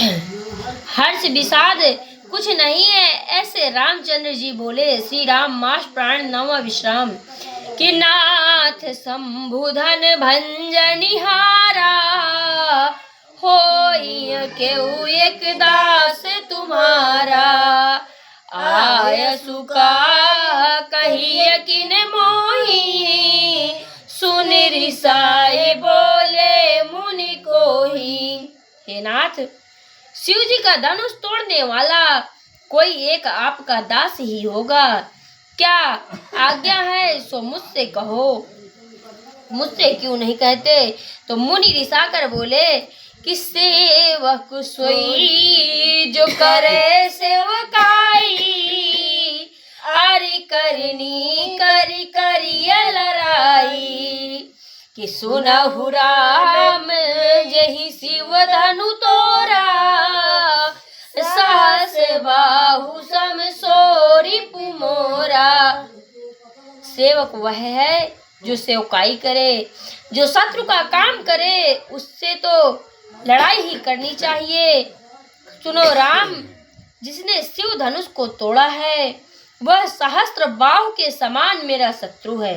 हर्ष विषाद कुछ नहीं है, ऐसे रामचंद्र जी बोले। श्री राम मास प्राण नव विश्राम कि नाथ शंभुधन भंजनिहारा होई केहू एक दास तुम्हारा। आय सुका कहिए किन मोही सुन रिसाए बोले मुनि कोही। हे नाथ, शिव जी का धनुष तोड़ने वाला कोई एक आपका दास ही होगा। क्या आज्ञा है सो मुझसे कहो। मुझसे क्यों नहीं कहते? तो मुनि रिसाकर बोले कि सेवक सोई जो करे सेवकाई आरी करनी करी करिया लड़ाई कि सुनहु राम यही शिव धनु तोरा सहस बाहु सम सोरी पुमोरा। सेवक वह है जो सेवकाई करे, जो शत्रु का काम करे, उससे तो लड़ाई ही करनी चाहिए। सुनो राम, जिसने शिव धनुष को तोड़ा है वह सहस्त्र बाहु के समान मेरा शत्रु है।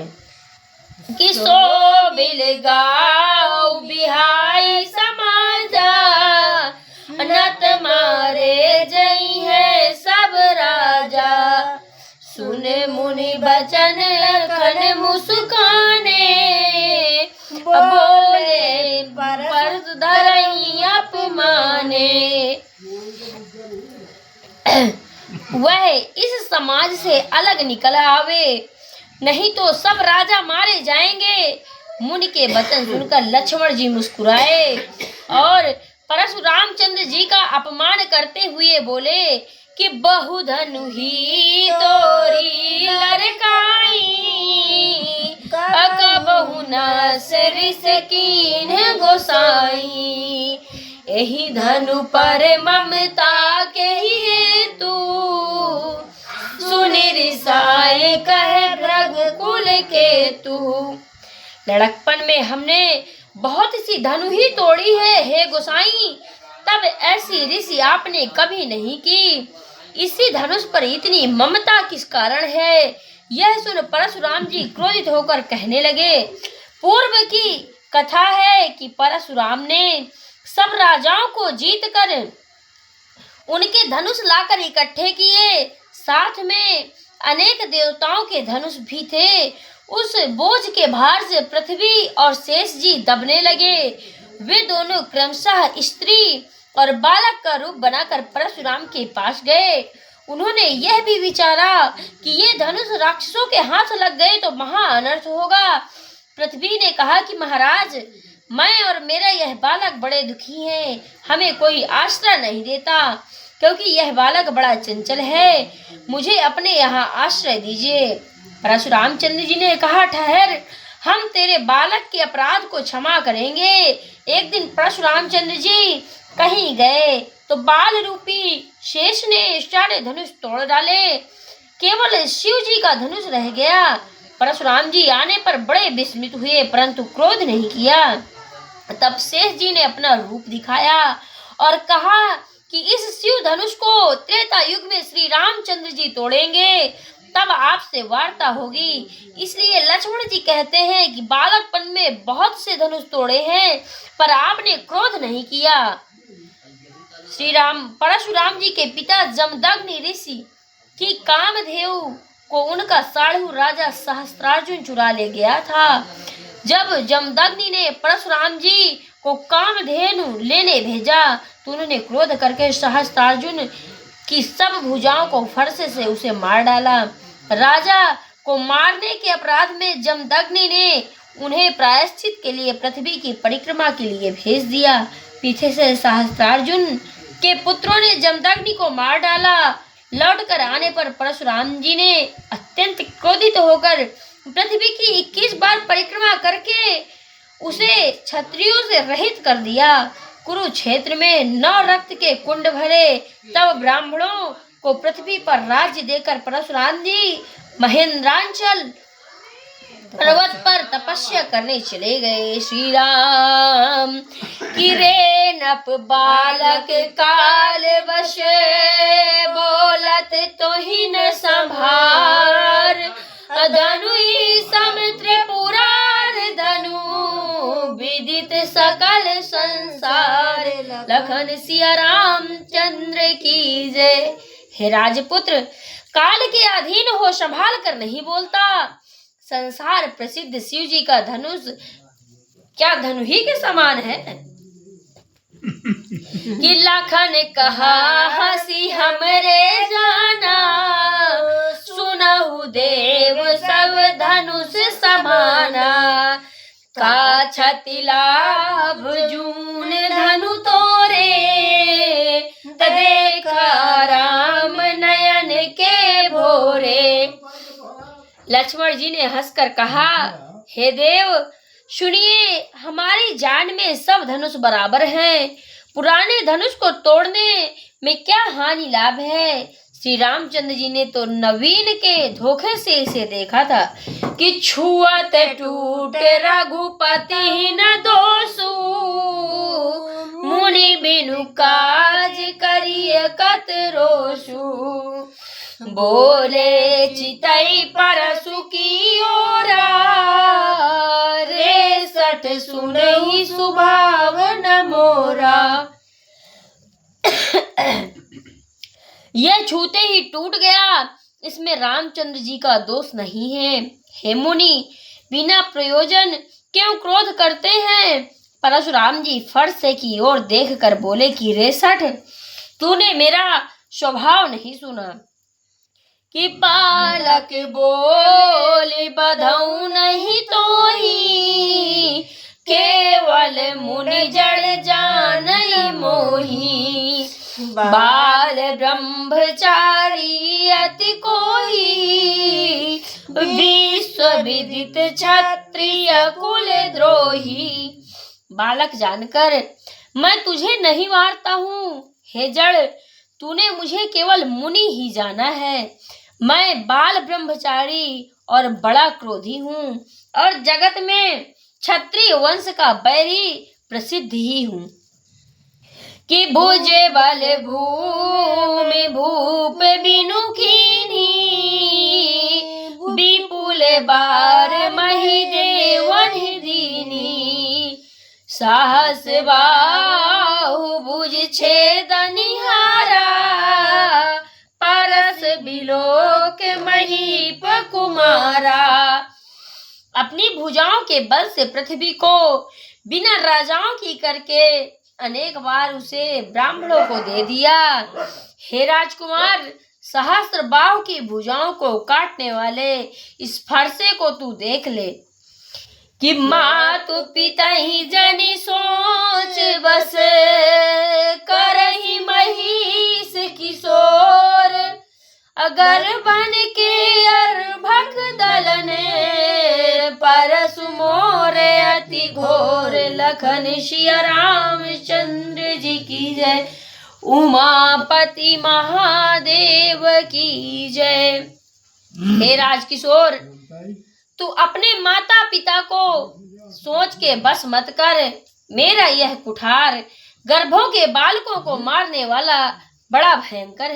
कि सो बिल गाओ बिहाई समाजा नत मारे जई है सब राजा। सुने मुनि बचन लखन मुस्काने बोले पर धरई अपमाने। वह इस समाज से अलग निकल आवे, नहीं तो सब राजा मारे जाएंगे। मुनि के वचन सुनकर लक्ष्मण जी मुस्कुराए और परशुराम चंद्र जी का अपमान करते हुए बोले कि बहुधनु ही तोरी लड़काई अकबहु न सरिस कीन गोसाई। एही धनु पर ममता के हेतु सुनि रिसाए कहे रघुकुल केतु। लड़कपन में हमने बहुत सी धनु ही तोड़ी है हे गोसाई, तब ऐसी ऋषि आपने कभी नहीं की। इसी धनुष पर इतनी ममता किस कारण है? यह सुन परशुराम जी क्रोधित होकर कहने लगे। पूर्व की कथा है कि परशुराम ने सब राजाओं को जीतकर उनके धनुष लाकर इकट्ठे किए, साथ में अनेक देवताओं के धनुष भी थे। उस बोझ के भार से पृथ्वी और शेष जी दबने लगे। वे दोनों क्रमशः स्त्री और बालक का रूप बनाकर परशुराम के पास गए। उन्होंने यह भी विचारा कि ये धनुष राक्षसों के हाथ लग गए तो महा अनर्थ होगा। पृथ्वी ने कहा कि महाराज, मैं और मेरा यह बालक बड़े दुखी हैं, हमें कोई आश्रय नहीं देता क्योंकि यह बालक बड़ा चंचल है। मुझे अपने यहाँ आश्रय दीजिए। परशुराम चंद्र जी ने कहा, ठहर, हम तेरे बालक के अपराध को क्षमा करेंगे। एक दिन परशुराम चंद्र जी कहीं गए तो बाल रूपी शेष ने सारे धनुष तोड़ डाले, केवल शिव जी का धनुष रह गया। परशुराम जी आने पर बड़े विस्मित हुए परंतु क्रोध नहीं किया। तब शेष जी ने अपना रूप दिखाया और कहा कि इस शिव धनुष को त्रेता युग में श्री रामचंद्र जी तोड़ेंगे, तब आपसे वार्ता होगी। इसलिए लक्ष्मण जी कहते हैं कि बालकपन में बहुत से धनुष तोड़े हैं पर आपने क्रोध नहीं किया। श्री राम परशुराम जी के पिता जमदग्नि ऋषि की कामधेनु को उनका साढ़ू राजा सहस्त्रार्जुन चुरा ले गया था। जब जमदग्नि ने परशुराम जी को कामधेनु लेने भेजा तो उन्होंने क्रोध करके सहस्त्रार्जुन की सब भुजाओं को फरसे से उसे मार डाला। राजा को मारने के अपराध में जमदग्नि ने उन्हें प्रायश्चित के लिए पृथ्वी की परिक्रमा के लिए भेज दिया। पीछे से सहस्त्रार्जुन के पुत्रों ने जमदग्नि को मार डाला। लौटकर आने पर परशुराम जी ने अत्यंत क्रोधित होकर पृथ्वी की 21 बार परिक्रमा करके उसे क्षत्रियों से रहित कर दिया। कुरुक्षेत्र में 9 रक्त के कुंड भरे। तब ब्राह्मणों को पृथ्वी पर राज्य देकर परशुराम जी महेंद्रांचल पर्वत पर तपस्या करने चले गए। श्री राम की रे नप बालक काल वश, बोलत तो ही न संभार। धनु सम त्रिपुरार धनु, विदित सकल संसार। लखन सिया रामचंद्र की जय। हे राजपुत्र, काल के अधीन हो संभाल कर नहीं बोलता। संसार प्रसिद्ध शिव जी का धनुष क्या धनु ही के समान है? कि लखन कहा हसी हमरे जाना, सुनहु देव सब धनुष समाना। का छति लाभ जून धनु तोरे, देखा राम नयन के भोरे। लक्ष्मण जी ने हंसकर कहा, हे देव सुनिए, हमारी जान में सब धनुष बराबर हैं। पुराने धनुष को तोड़ने में क्या हानि लाभ है? श्री रामचंद्र जी ने तो नवीन के धोखे से इसे देखा था कि छुअत टूट रघुपति न दोषु, मुनि बिनु काज करिय कत रोषु। बोले चितई परसु की ओरा, रे सठ सुनहि सुभाव न मोरा। यह छूते ही टूट गया, इसमें रामचंद्र जी का दोष नहीं है। हे मुनि, बिना प्रयोजन क्यों क्रोध करते हैं? परशुराम जी फर्श से की ओर देख कर बोले कि रे सठ, तूने मेरा स्वभाव नहीं सुना कि बालक बोले बधऊ नहीं तोही, केवल मुनि जड़ जानई मोही। बाल ब्रह्मचारी अति कोई, विश्व विदित क्षत्रिय कुल द्रोही। बालक जानकर मैं तुझे नहीं मारता हूँ। हे जड़, तूने मुझे केवल मुनि ही जाना है। मैं बाल ब्रह्मचारी और बड़ा क्रोधी हूँ और जगत में क्षत्रिय वंश का बैरी प्रसिद्ध ही हूँ। कि भुजे बल भूमि भूप बिनु कीनी, विपुल बार मही देवन दीनी। साहस बाहु भुज छेदनिहारा, परस बिलोक महीप कुमारा। अपनी भुजाओं के बल से पृथ्वी को बिना राजाओं की करके अनेक बार उसे ब्राह्मणों को दे दिया। हे राजकुमार, सहस्त्र बाहु की भुजाओं को काटने वाले इस फरसे को तू देख ले कि मातु पिता ही जनी सोच बस, करही महिष किशोर। अगर बन के अर्भक दलने, परसु मोरे अति घोर। लखन सिया रामचंद्र जी की जय, उमापति महादेव की जय। हे राजकिशोर, तू अपने माता पिता को सोच के बस मत कर। मेरा यह कुठार गर्भों के बालकों को मारने वाला बड़ा भयंकर है।